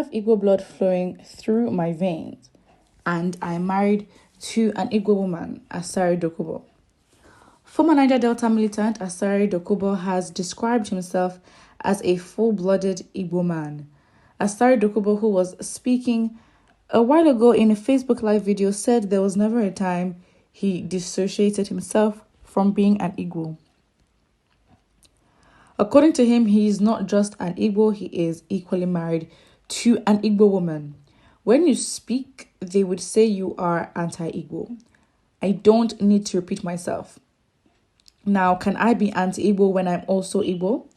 have Igbo blood flowing through my veins, and I am married to an Igbo woman, ASARI DOKUBO. Former Niger Delta militant ASARI DOKUBO has described himself as a full-blooded Igbo man. ASARI DOKUBO, who was speaking a while ago in a Facebook Live video, said there was never a time he dissociated himself from being an Igbo. According to him, he is not just an Igbo, he is equally married to an Igbo woman. When you speak, they would say you are anti-Igbo. I don't need to repeat myself. Now, can I be anti-Igbo when I'm also Igbo?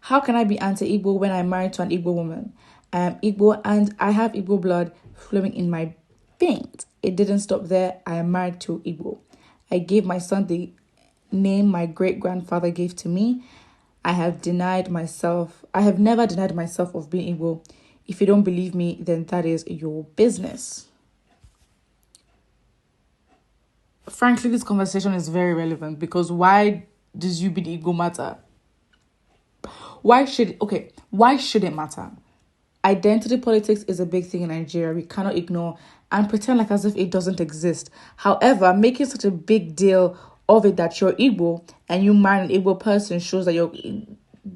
How can I be anti-Igbo when I'm married to an Igbo woman? I am Igbo and I have Igbo blood flowing in my veins. It didn't stop there. I am married to Igbo. I gave my son the name my great-grandfather gave to me. I have never denied myself of being Igbo. If you don't believe me, then that is your business. Frankly, this conversation is very relevant because why does you be the Igbo matter? Why should it matter? Identity politics is a big thing in Nigeria. We cannot ignore and pretend like as if it doesn't exist. However, making such a big deal of it that you're Igbo and you marry an Igbo person shows that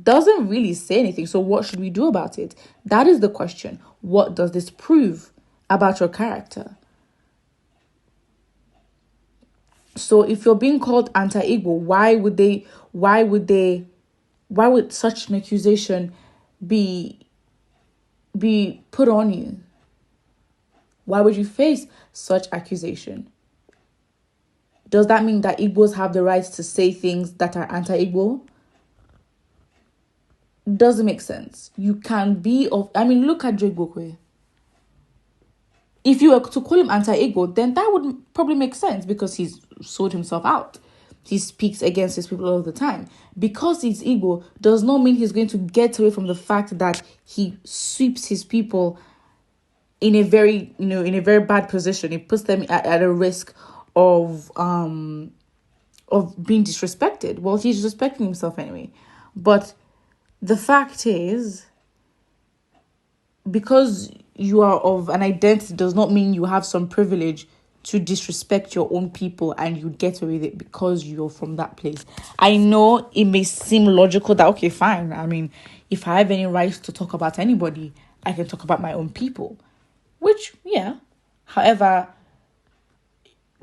doesn't really say anything. So what should we do about it? That is the question. What does this prove about your character? So if you're being called anti-Igbo, why would such an accusation be put on you? Why would you face such accusation? Does that mean that Igbos have the right to say things that are anti-Igbo? Doesn't make sense. You can be look at Joe Igbokwe. If you were to call him anti-Igbo, then that would probably make sense because he's sold himself out. He speaks against his people all the time. Because he's Igbo does not mean he's going to get away from the fact that he sweeps his people in a very bad position. He puts them at a risk of being disrespected. Well, he's disrespecting himself anyway. But the fact is, because you are of an identity does not mean you have some privilege to disrespect your own people and you get away with it because you're from that place. I know it may seem logical that, okay, fine. I mean, if I have any rights to talk about anybody, I can talk about my own people. Which, yeah. However,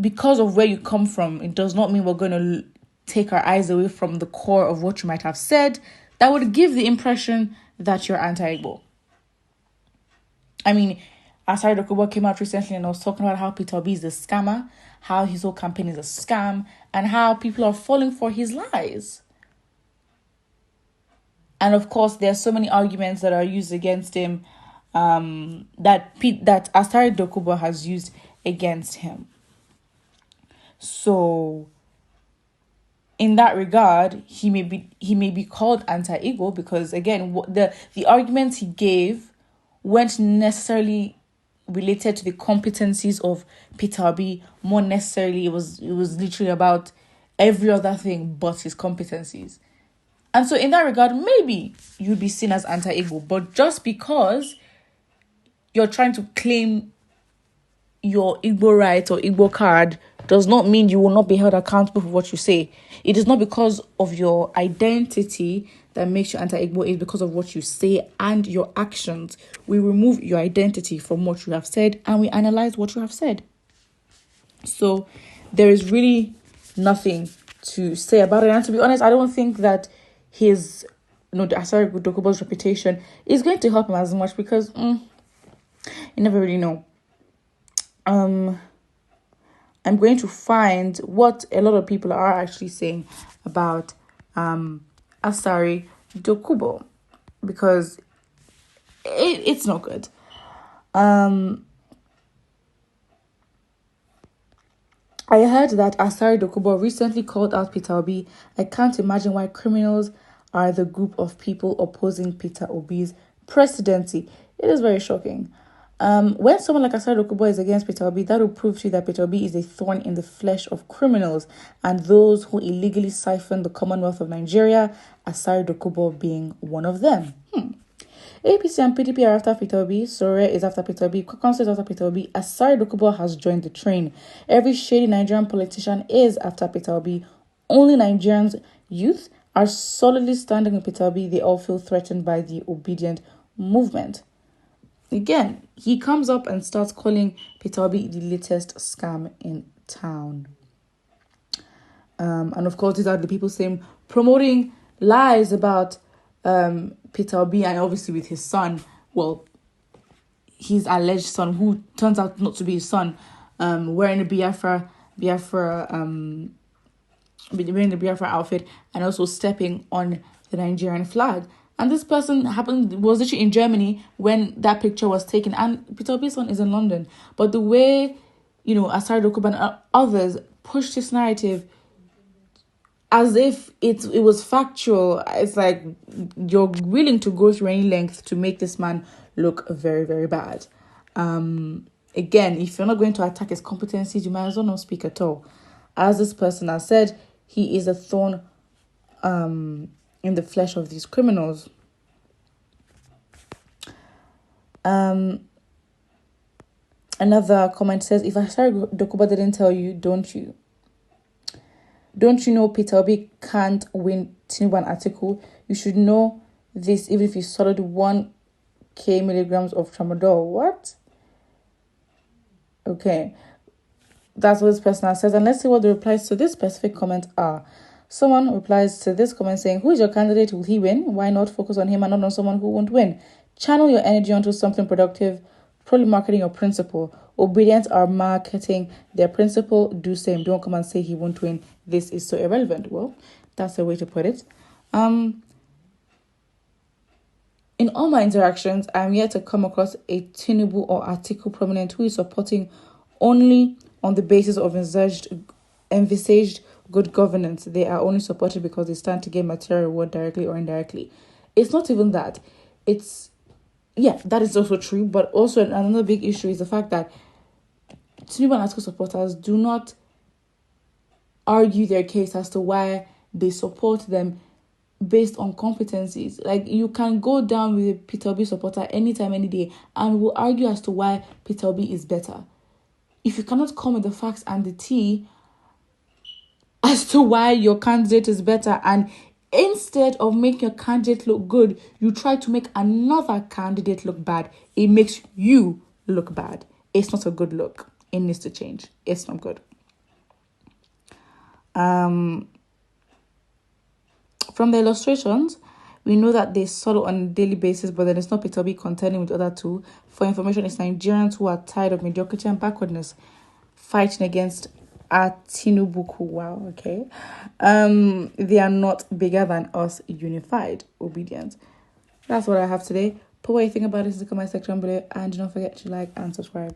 because of where you come from, it does not mean we're going to take our eyes away from the core of what you might have said that would give the impression that you're anti-Igbo. I mean, ASARI DOKUBO came out recently and I was talking about how Peter Obi is a scammer, how his whole campaign is a scam, and how people are falling for his lies. And of course, there are so many arguments that are used against him that ASARI DOKUBO has used against him. So, in that regard, he may be called anti-Igbo because, again, the arguments he gave weren't necessarily related to the competencies of Peter Obi. More necessarily, it was literally about every other thing but his competencies. And so in that regard, maybe you'd be seen as anti-Igbo. But just because you're trying to claim your Igbo right or Igbo card does not mean you will not be held accountable for what you say. It is not because of your identity that makes you anti-Igbo. It's because of what you say and your actions. We remove your identity from what you have said and we analyze what you have said. So there is really nothing to say about it. And to be honest, I don't think that his, ASARI DOKUBO's reputation is going to help him as much because you never really know. I'm going to find what a lot of people are actually saying about ASARI DOKUBO because it's not good. I heard that ASARI DOKUBO recently called out Peter Obi. I can't imagine why criminals are the group of people opposing Peter Obi's presidency. It is very shocking. When someone like ASARI DOKUBO is against Peter Obi, that will prove to you that Peter Obi is a thorn in the flesh of criminals and those who illegally siphon the Commonwealth of Nigeria, ASARI DOKUBO being one of them. APC and PDP are after Peter Obi. Sore is after Peter Obi. Kwankwaso is after Peter Obi. ASARI DOKUBO has joined the train. Every shady Nigerian politician is after Peter Obi. Only Nigerians youth are solidly standing with Peter Obi. They all feel threatened by the obedient movement. Again, he comes up and starts calling Peter Obi the latest scam in town. And of course, these are the people saying, promoting lies about Peter Obi, and obviously with his son, well, his alleged son, who turns out not to be his son, wearing the Biafra wearing the Biafra outfit and also stepping on the Nigerian flag. And this person was literally in Germany when that picture was taken, and Peter Obi's son is in London. But the way, ASARI DOKUBO and others pushed this narrative as if it was factual, it's like you're willing to go through any length to make this man look very, very bad. Again, if you're not going to attack his competencies, you might as well not speak at all. As this person has said, he is a thorn in the flesh of these criminals. Another comment says, if ASARI DOKUBO didn't tell you, don't you? Don't you know Peter Obi can't win Tinubu an article? You should know this even if you swallowed 1k milligrams of tramadol. What? Okay. That's what this person says. And let's see what the replies to this specific comment are. Someone replies to this comment saying, who is your candidate? Will he win? Why not focus on him and not on someone who won't win? Channel your energy onto something productive. Probably marketing your principle. Obedience are marketing their principle. Do same. Don't come and say he won't win. This is so irrelevant. Well, that's a way to put it. In all my interactions, I'm yet to come across a Tinubu or article prominent who is supporting only on the basis of envisaged good governance. They are only supported because they stand to gain material reward directly or indirectly. It's not even that. That is also true. But also another big issue is the fact that Tinubu and article supporters do not argue their case as to why they support them based on competencies. Like, you can go down with a Peter Obi supporter anytime, any day, and will argue as to why Peter Obi is better. If you cannot come with the facts and the tea as to why your candidate is better, and instead of making your candidate look good, you try to make another candidate look bad, it makes you look bad. It's not a good look. It needs to change. It's not good. From the illustrations, we know that they solo on a daily basis, but then it's not Peter Obi contending with other two. For information, it's Nigerians who are tired of mediocrity and backwardness fighting against Tinubu. Wow, okay. They are not bigger than us, unified, obedient. That's what I have today. Put what you think about this in the comment section below, and do not forget to like and subscribe.